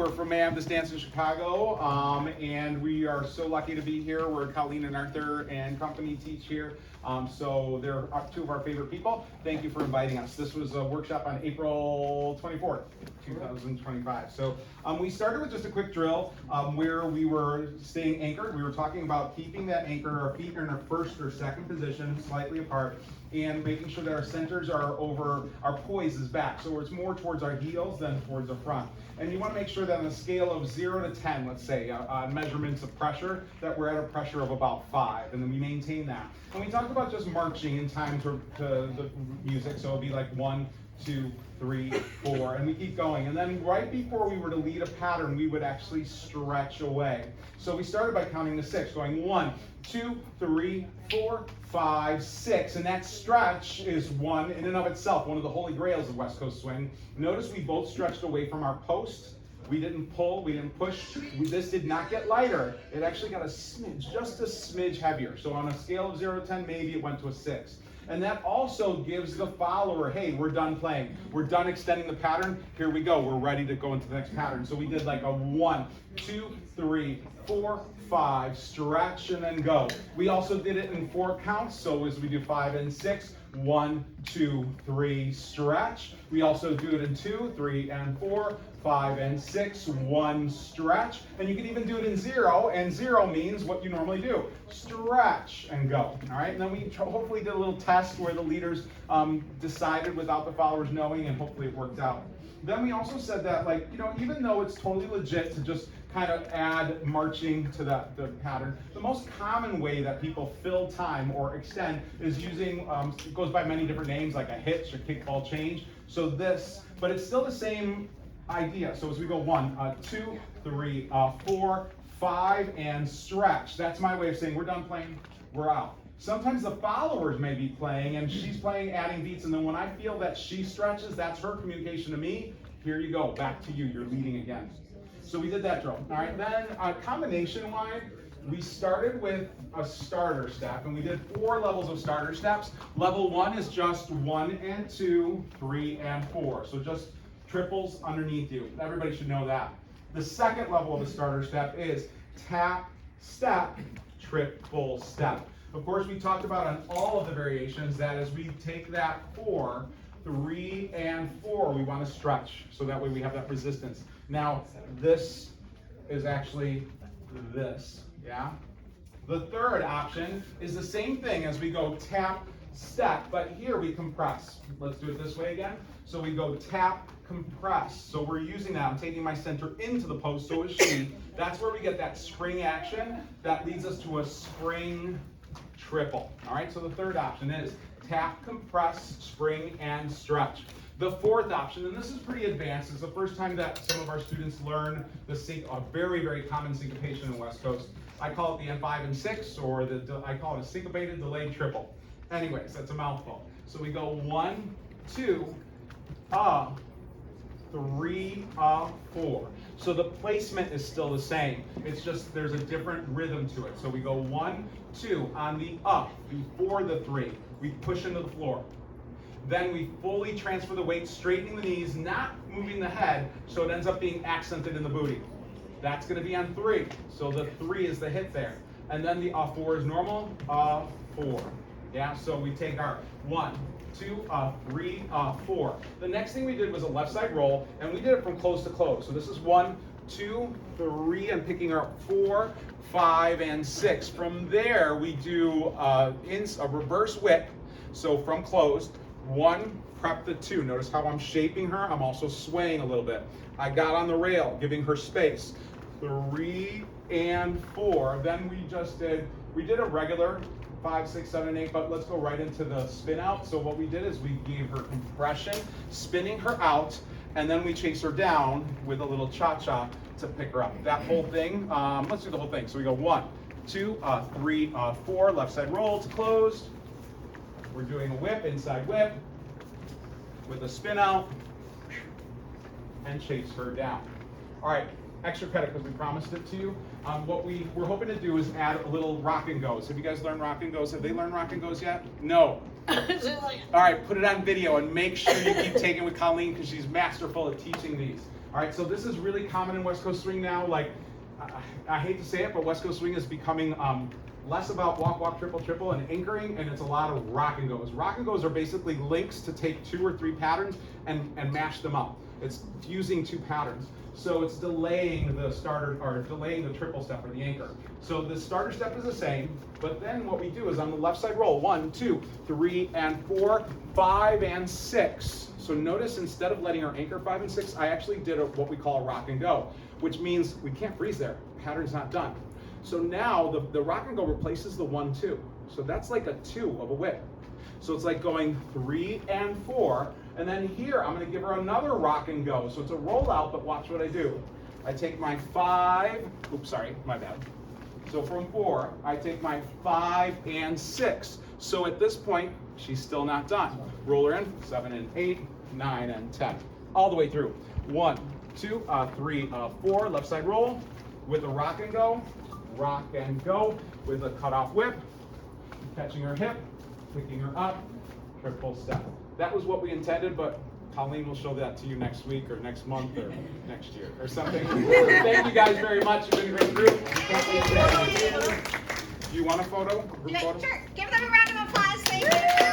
We're from May This Dance in Chicago, and we are so lucky to be here. We're Cathleen and Arthur and company teach here, so they're two of our favorite people. Thank you for inviting us. This was a workshop on April 24th, 2025. So we started with just a quick drill where we were staying anchored. We were talking about keeping that anchor, our feet are in our first or second position, slightly apart, and making sure that our centers are over, our poise is back. So it's more towards our heels than towards the front. And you want to make sure that on a scale of 0 to 10, let's say, measurements of pressure, that we're at a pressure of about 5, and then we maintain that. And we talked about just marching in time to the music, so it'll be like 1, 2, 3, 4, and we keep going. And then right before we were to lead a pattern, we would actually stretch away. So we started by counting to 6, going 1, 2, 3, 4, 5, 6, and that stretch is one in and of itself, one of the holy grails of West Coast Swing. Notice we both stretched away from our post. We didn't pull, we didn't push. This did not get lighter. It actually got a smidge, just a smidge heavier. So on a scale of 0 to 10, maybe it went to a 6. And that also gives the follower, hey, we're done playing. We're done extending the pattern. Here we go. We're ready to go into the next pattern. So we did like a 1, 2, 3, 4, 5, stretch, and then go. We also did it in 4 counts. So as we do 5 and 6, 1, 2, 3, stretch. We also do it in 2, 3, and 4, 5 and 6, 1, stretch. And you can even do it in 0, and 0 means what you normally do. Stretch and go. All right, and then we hopefully did a little test where the leaders decided without the followers knowing, and hopefully it worked out. Then we also said that, like, you know, even though it's totally legit to just kind of add marching to the pattern, the most common way that people fill time or extend is using, it goes by many different names, like a hitch, a kickball change. So this, but it's still the same idea. So as we go 1, 2, 3, 4, 5, and stretch. That's my way of saying we're done playing, we're out. Sometimes the followers may be playing, and she's playing, adding beats, and then when I feel that she stretches, that's her communication to me. Here you go, back to you, you're leading again. So we did that drill. All right, then combination-wise, we started with a starter step, and we did 4 levels of starter steps. Level 1 is just 1 and 2, 3 and 4. So just triples underneath you. Everybody should know that. The second level of the starter step is tap, step, triple step. Of course, we talked about on all of the variations that as we take that 4, 3 and 4, we want to stretch. So that way we have that resistance. Now, this is actually this, yeah? The third option is the same thing as we go tap, step, but here we compress. Let's do it this way again. So we go tap, compress. So we're using that. I'm taking my center into the post, so is she. That's where we get that spring action that leads us to a spring triple. All right, so the third option is tap, compress, spring, and stretch. The fourth option, and this is pretty advanced, is the first time that some of our students learn a very, very common syncopation in West Coast. I call it the N5 and 6, or I call it a syncopated delayed triple. Anyways, that's a mouthful. So we go 1, 2, 3, 4. So the placement is still the same. It's just there's a different rhythm to it. So we go 1, 2 on the up before the 3. We push into the floor. Then we fully transfer the weight, straightening the knees, not moving the head, so it ends up being accented in the booty. That's going to be on 3. So the 3 is the hit there. And then the 4 is normal, 4. Yeah, so we take our 1, 2, 3, 4. The next thing we did was a left side roll, and we did it from close to close. So this is 1, 2, 3, I'm picking up 4, 5, and 6. From there, we do a reverse whip. So from closed, 1, prep the 2. Notice how I'm shaping her. I'm also swaying a little bit. I got on the rail, giving her space. 3 and 4. Then we did a regular 5, 6, 7, 8, but let's go right into the spin out. So what we did is we gave her compression, spinning her out, and then we chase her down with a little cha-cha to pick her up. That whole thing, let's do the whole thing. So we go 1, 2, 3, 4, left side roll to closed. We're doing a whip, inside whip, with a spin out, and chase her down. All right, extra credit because we promised it to you. What we're hoping to do is add a little rock and goes. Have you guys learned rock and goes? Have they learned rock and goes yet? No. All right, put it on video and make sure you keep taking with Colleen because she's masterful at teaching these. All right, so this is really common in West Coast Swing now. Like, I hate to say it, but West Coast Swing is becoming less about walk, walk, triple, triple, and anchoring, and it's a lot of rock and goes. Rock and goes are basically links to take 2 or 3 patterns and mash them up. It's fusing 2 patterns. So it's delaying the starter, or delaying the triple step or the anchor. So the starter step is the same, but then what we do is on the left side roll, 1, 2, 3, and 4, 5, and 6. So notice instead of letting our anchor 5 and 6, I actually did what we call a rock and go, which means we can't freeze there. Pattern's not done. So now the rock and go replaces the 1, 2. So that's like a 2 of a whip. So it's like going 3 and 4, and then here I'm going to give her another rock and go. So it's a rollout, but watch what I do. I take my 5, oops, sorry, my bad. So from 4, I take my 5 and 6. So at this point, she's still not done. Roll her in, 7 and 8, 9 and 10. All the way through. 1, 2, 3, 4, left side roll with a rock and go with a cutoff whip, catching her hip, picking her up, triple step. That was what we intended, but Colleen will show that to you next week or next month or next year or something. Thank you guys very much. You've been a great group. Do you want a photo? Group photo? Sure. Give them a round of applause. Thank you.